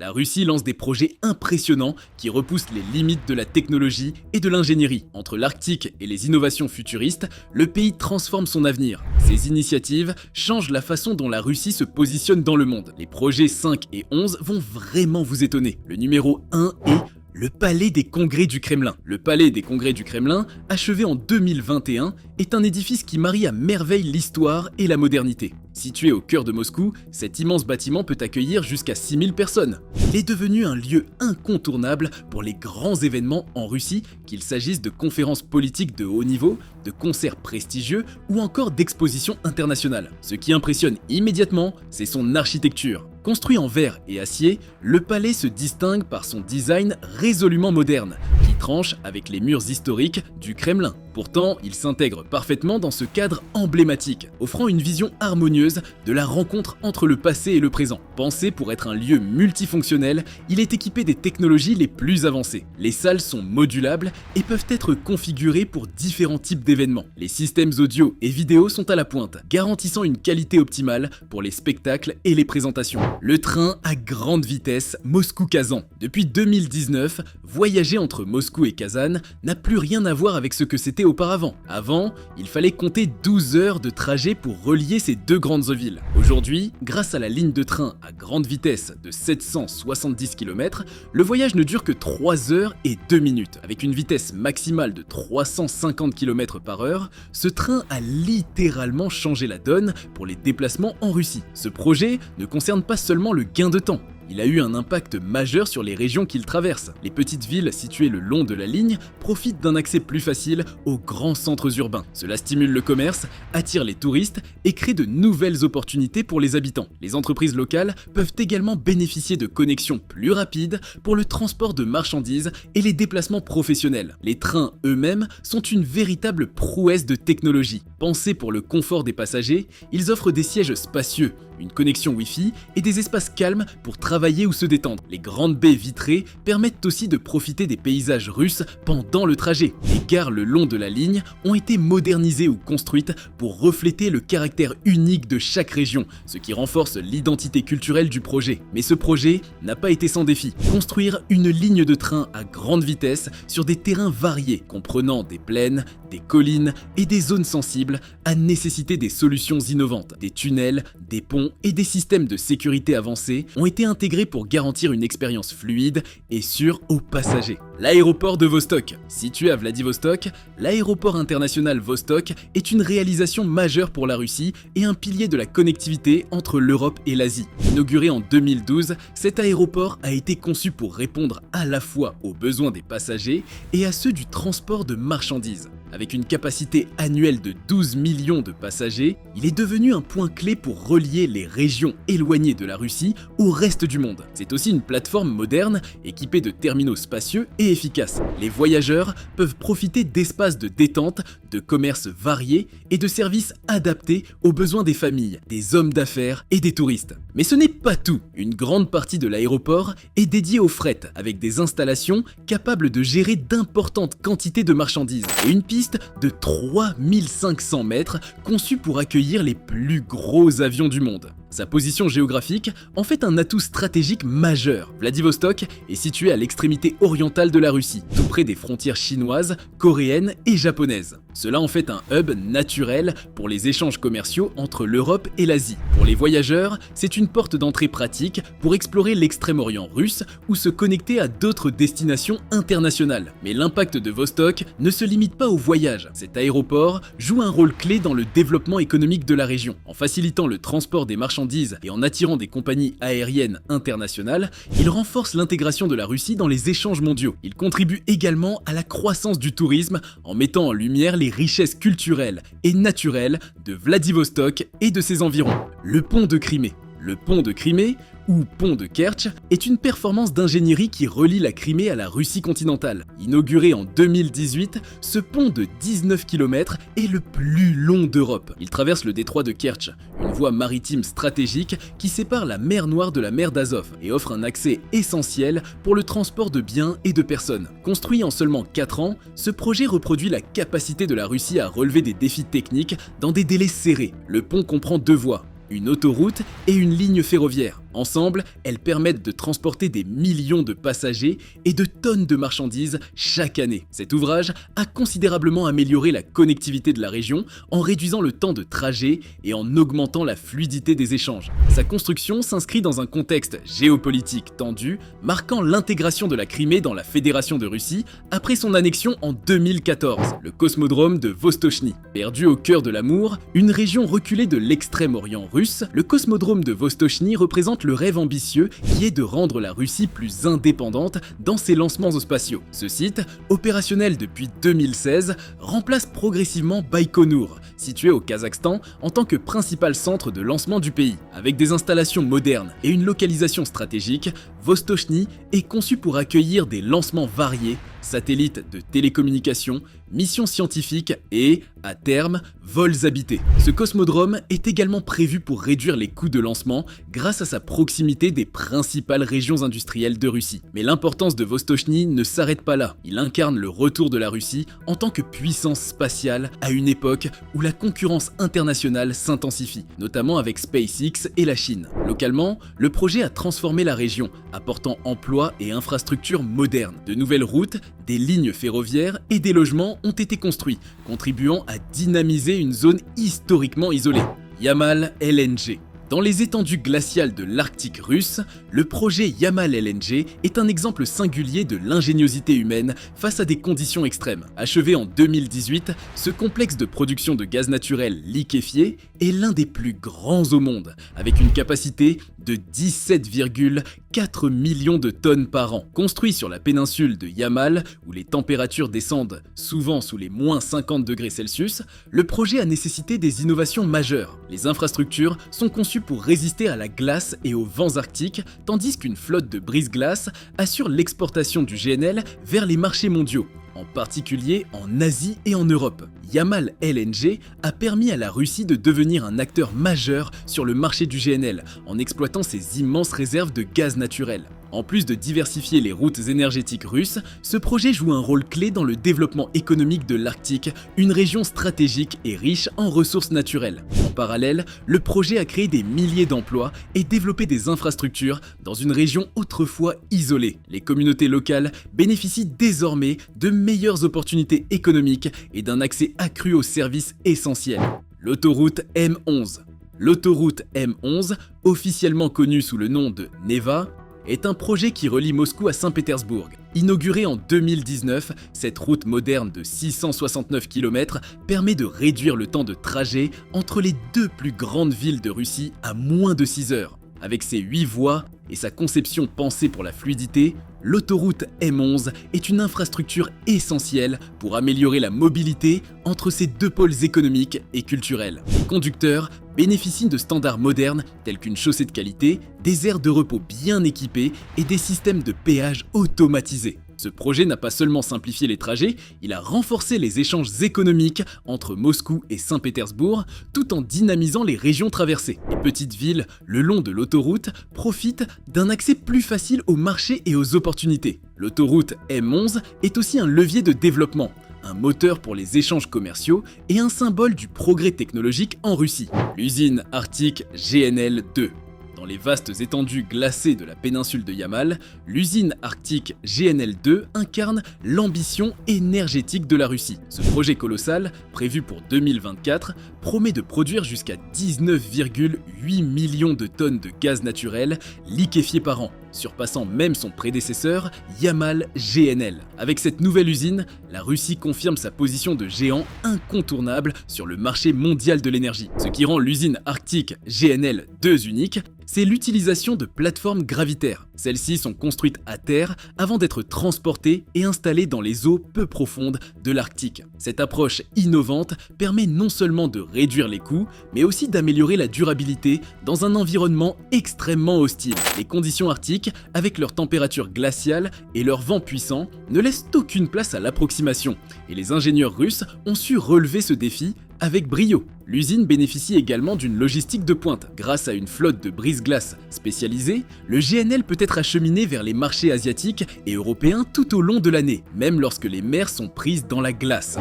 La Russie lance des projets impressionnants qui repoussent les limites de la technologie et de l'ingénierie. Entre l'Arctique et les innovations futuristes, le pays transforme son avenir. Ces initiatives changent la façon dont la Russie se positionne dans le monde. Les projets 5 et 11 vont vraiment vous étonner. Le numéro 1 est le Palais des Congrès du Kremlin. Le Palais des Congrès du Kremlin, achevé en 2021, est un édifice qui marie à merveille l'histoire et la modernité. Situé au cœur de Moscou, cet immense bâtiment peut accueillir jusqu'à 6000 personnes. Il est devenu un lieu incontournable pour les grands événements en Russie, qu'il s'agisse de conférences politiques de haut niveau, de concerts prestigieux ou encore d'expositions internationales. Ce qui impressionne immédiatement, c'est son architecture. Construit en verre et acier, le palais se distingue par son design résolument moderne, qui tranche avec les murs historiques du Kremlin. Pourtant, il s'intègre parfaitement dans ce cadre emblématique, offrant une vision harmonieuse de la rencontre entre le passé et le présent. Pensé pour être un lieu multifonctionnel, il est équipé des technologies les plus avancées. Les salles sont modulables et peuvent être configurées pour différents types d'événements. Les systèmes audio et vidéo sont à la pointe, garantissant une qualité optimale pour les spectacles et les présentations. Le train à grande vitesse Moscou-Kazan. Depuis 2019, voyager entre Moscou et Kazan n'a plus rien à voir avec ce que c'était auparavant. Avant, il fallait compter 12 heures de trajet pour relier ces deux grandes villes. Aujourd'hui, grâce à la ligne de train à grande vitesse de 770 km, le voyage ne dure que 3 heures et 2 minutes. Avec une vitesse maximale de 350 km/h, ce train a littéralement changé la donne pour les déplacements en Russie. Ce projet ne concerne pas seulement le gain de temps. Il a eu un impact majeur sur les régions qu'il traverse. Les petites villes situées le long de la ligne profitent d'un accès plus facile aux grands centres urbains. Cela stimule le commerce, attire les touristes et crée de nouvelles opportunités pour les habitants. Les entreprises locales peuvent également bénéficier de connexions plus rapides pour le transport de marchandises et les déplacements professionnels. Les trains eux-mêmes sont une véritable prouesse de technologie. Pensés pour le confort des passagers, ils offrent des sièges spacieux, une connexion Wi-Fi et des espaces calmes pour travailler ou se détendre. Les grandes baies vitrées permettent aussi de profiter des paysages russes pendant le trajet. Les gares le long de la ligne ont été modernisées ou construites pour refléter le caractère unique de chaque région, ce qui renforce l'identité culturelle du projet. Mais ce projet n'a pas été sans défi. Construire une ligne de train à grande vitesse sur des terrains variés, comprenant des plaines, des collines et des zones sensibles, a nécessité des solutions innovantes. Des tunnels, des ponts et des systèmes de sécurité avancés ont été intégrés pour garantir une expérience fluide et sûre aux passagers. L'aéroport de Vostok. Situé à Vladivostok, l'aéroport international Vostok est une réalisation majeure pour la Russie et un pilier de la connectivité entre l'Europe et l'Asie. Inauguré en 2012, cet aéroport a été conçu pour répondre à la fois aux besoins des passagers et à ceux du transport de marchandises. Avec une capacité annuelle de 12 millions de passagers, il est devenu un point clé pour relier les régions éloignées de la Russie au reste du monde. C'est aussi une plateforme moderne équipée de terminaux spacieux et efficaces. Les voyageurs peuvent profiter d'espaces de détente, de commerces variés et de services adaptés aux besoins des familles, des hommes d'affaires et des touristes. Mais ce n'est pas tout. Une grande partie de l'aéroport est dédiée au fret, avec des installations capables de gérer d'importantes quantités de marchandises et une piste de 3500 mètres conçue pour accueillir les plus gros avions du monde. Sa position géographique en fait un atout stratégique majeur. Vladivostok est situé à l'extrémité orientale de la Russie, tout près des frontières chinoises, coréennes et japonaises. Cela en fait un hub naturel pour les échanges commerciaux entre l'Europe et l'Asie. Pour les voyageurs, c'est une porte d'entrée pratique pour explorer l'extrême-orient russe ou se connecter à d'autres destinations internationales. Mais l'impact de Vostok ne se limite pas au voyage. Cet aéroport joue un rôle clé dans le développement économique de la région. En facilitant le transport des marchandises et en attirant des compagnies aériennes internationales, il renforce l'intégration de la Russie dans les échanges mondiaux. Il contribue également à la croissance du tourisme en mettant en lumière les richesses culturelles et naturelles de Vladivostok et de ses environs. Le pont de Crimée. Le pont de Crimée, ou pont de Kertch, est une performance d'ingénierie qui relie la Crimée à la Russie continentale. Inauguré en 2018, ce pont de 19 km est le plus long d'Europe. Il traverse le détroit de Kertch, une voie maritime stratégique qui sépare la mer Noire de la mer d'Azov et offre un accès essentiel pour le transport de biens et de personnes. Construit en seulement 4 ans, ce projet reproduit la capacité de la Russie à relever des défis techniques dans des délais serrés. Le pont comprend 2 voies, une autoroute et une ligne ferroviaire. Ensemble, elles permettent de transporter des millions de passagers et de tonnes de marchandises chaque année. Cet ouvrage a considérablement amélioré la connectivité de la région en réduisant le temps de trajet et en augmentant la fluidité des échanges. Sa construction s'inscrit dans un contexte géopolitique tendu, marquant l'intégration de la Crimée dans la Fédération de Russie après son annexion en 2014, le cosmodrome de Vostochny. Perdu au cœur de l'Amour, une région reculée de l'extrême-orient russe, le cosmodrome de Vostochny représente le rêve ambitieux qui est de rendre la Russie plus indépendante dans ses lancements spatiaux. Ce site, opérationnel depuis 2016, remplace progressivement Baïkonour, situé au Kazakhstan, en tant que principal centre de lancement du pays. Avec des installations modernes et une localisation stratégique, Vostochny est conçu pour accueillir des lancements variés, satellites de télécommunications, missions scientifiques et, à terme, vols habités. Ce cosmodrome est également prévu pour réduire les coûts de lancement grâce à sa proximité des principales régions industrielles de Russie. Mais l'importance de Vostochny ne s'arrête pas là. Il incarne le retour de la Russie en tant que puissance spatiale à une époque où la concurrence internationale s'intensifie, notamment avec SpaceX et la Chine. Localement, le projet a transformé la région, apportant emplois et infrastructures modernes. De nouvelles routes, des lignes ferroviaires et des logements ont été construits, contribuant à dynamiser une zone historiquement isolée. Yamal LNG. Dans les étendues glaciales de l'Arctique russe, le projet Yamal LNG est un exemple singulier de l'ingéniosité humaine face à des conditions extrêmes. Achevé en 2018, ce complexe de production de gaz naturel liquéfié est l'un des plus grands au monde, avec une capacité de 17,4 millions de tonnes par an. Construit sur la péninsule de Yamal, où les températures descendent souvent sous les moins 50 degrés Celsius, le projet a nécessité des innovations majeures. Les infrastructures sont conçues pour résister à la glace et aux vents arctiques, tandis qu'une flotte de brise-glace assure l'exportation du GNL vers les marchés mondiaux, en particulier en Asie et en Europe. Yamal LNG a permis à la Russie de devenir un acteur majeur sur le marché du GNL en exploitant ses immenses réserves de gaz naturel. En plus de diversifier les routes énergétiques russes, ce projet joue un rôle clé dans le développement économique de l'Arctique, une région stratégique et riche en ressources naturelles. En parallèle, le projet a créé des milliers d'emplois et développé des infrastructures dans une région autrefois isolée. Les communautés locales bénéficient désormais de meilleures opportunités économiques et d'un accès accru aux services essentiels. L'autoroute M11. L'autoroute M11, officiellement connue sous le nom de Neva, est un projet qui relie Moscou à Saint-Pétersbourg. Inaugurée en 2019, cette route moderne de 669 km permet de réduire le temps de trajet entre les deux plus grandes villes de Russie à moins de 6 heures. Avec ses 8 voies et sa conception pensée pour la fluidité, l'autoroute M11 est une infrastructure essentielle pour améliorer la mobilité entre ces deux pôles économiques et culturels. Les conducteurs bénéficient de standards modernes tels qu'une chaussée de qualité, des aires de repos bien équipées et des systèmes de péage automatisés. Ce projet n'a pas seulement simplifié les trajets, il a renforcé les échanges économiques entre Moscou et Saint-Pétersbourg, tout en dynamisant les régions traversées. Les petites villes, le long de l'autoroute, profitent d'un accès plus facile aux marchés et aux opportunités. L'autoroute M11 est aussi un levier de développement, un moteur pour les échanges commerciaux et un symbole du progrès technologique en Russie. L'usine arctique GNL2. Dans les vastes étendues glacées de la péninsule de Yamal, l'usine arctique GNL2 incarne l'ambition énergétique de la Russie. Ce projet colossal, prévu pour 2024, promet de produire jusqu'à 19,8 millions de tonnes de gaz naturel liquéfié par an, surpassant même son prédécesseur Yamal GNL. Avec cette nouvelle usine, la Russie confirme sa position de géant incontournable sur le marché mondial de l'énergie. Ce qui rend l'usine arctique GNL2 unique, c'est l'utilisation de plateformes gravitaires. Celles-ci sont construites à terre avant d'être transportées et installées dans les eaux peu profondes de l'Arctique. Cette approche innovante permet non seulement de réduire les coûts, mais aussi d'améliorer la durabilité dans un environnement extrêmement hostile. Les conditions arctiques, avec leur température glaciale et leur vent puissant, ne laissent aucune place à l'approximation, et les ingénieurs russes ont su relever ce défi avec brio. L'usine bénéficie également d'une logistique de pointe. Grâce à une flotte de brise-glace spécialisée, le GNL peut être acheminé vers les marchés asiatiques et européens tout au long de l'année, même lorsque les mers sont prises dans la glace.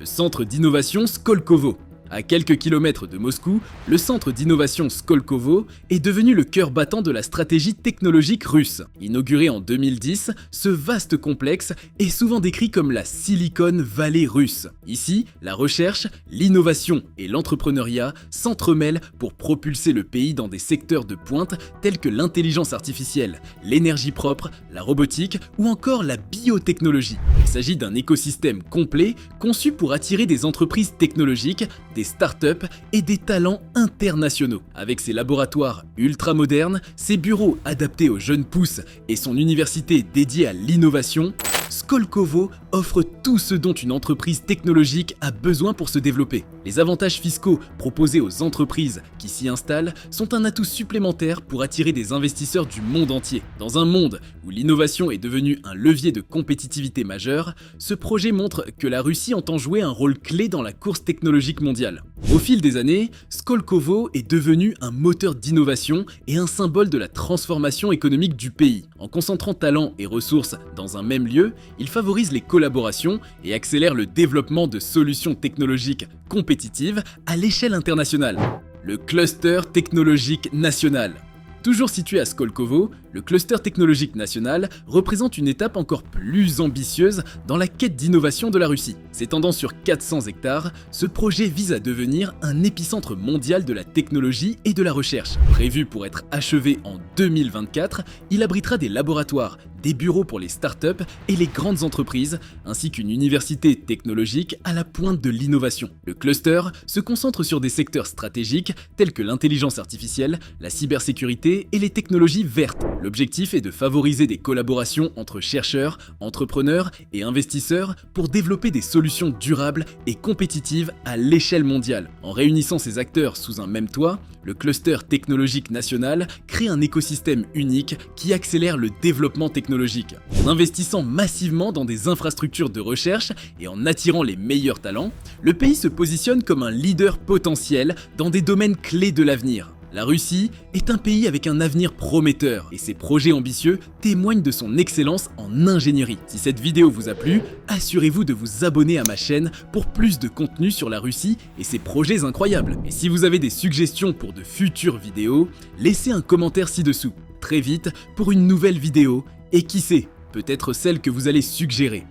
Le centre d'innovation Skolkovo. À quelques kilomètres de Moscou, le centre d'innovation Skolkovo est devenu le cœur battant de la stratégie technologique russe. Inauguré en 2010, ce vaste complexe est souvent décrit comme la Silicon Valley russe. Ici, la recherche, l'innovation et l'entrepreneuriat s'entremêlent pour propulser le pays dans des secteurs de pointe tels que l'intelligence artificielle, l'énergie propre, la robotique ou encore la biotechnologie. Il s'agit d'un écosystème complet conçu pour attirer des entreprises technologiques, des startups et des talents internationaux. Avec ses laboratoires ultra modernes, ses bureaux adaptés aux jeunes pousses et son université dédiée à l'innovation, Skolkovo offre tout ce dont une entreprise technologique a besoin pour se développer. Les avantages fiscaux proposés aux entreprises qui s'y installent sont un atout supplémentaire pour attirer des investisseurs du monde entier. Dans un monde où l'innovation est devenue un levier de compétitivité majeur, ce projet montre que la Russie entend jouer un rôle clé dans la course technologique mondiale. Au fil des années, Skolkovo est devenu un moteur d'innovation et un symbole de la transformation économique du pays. En concentrant talents et ressources dans un même lieu, il favorise les collaborations et accélère le développement de solutions technologiques compétitives à l'échelle internationale. Le cluster technologique national. Toujours situé à Skolkovo, le cluster technologique national représente une étape encore plus ambitieuse dans la quête d'innovation de la Russie. S'étendant sur 400 hectares, ce projet vise à devenir un épicentre mondial de la technologie et de la recherche. Prévu pour être achevé en 2024, il abritera des laboratoires, des bureaux pour les startups et les grandes entreprises, ainsi qu'une université technologique à la pointe de l'innovation. Le cluster se concentre sur des secteurs stratégiques tels que l'intelligence artificielle, la cybersécurité et les technologies vertes. L'objectif est de favoriser des collaborations entre chercheurs, entrepreneurs et investisseurs pour développer des solutions durables et compétitives à l'échelle mondiale. En réunissant ces acteurs sous un même toit, le cluster technologique national crée un écosystème unique qui accélère le développement technologique. En investissant massivement dans des infrastructures de recherche et en attirant les meilleurs talents, le pays se positionne comme un leader potentiel dans des domaines clés de l'avenir. La Russie est un pays avec un avenir prometteur et ses projets ambitieux témoignent de son excellence en ingénierie. Si cette vidéo vous a plu, assurez-vous de vous abonner à ma chaîne pour plus de contenu sur la Russie et ses projets incroyables. Et si vous avez des suggestions pour de futures vidéos, laissez un commentaire ci-dessous. Très vite pour une nouvelle vidéo et qui sait, peut-être celle que vous allez suggérer.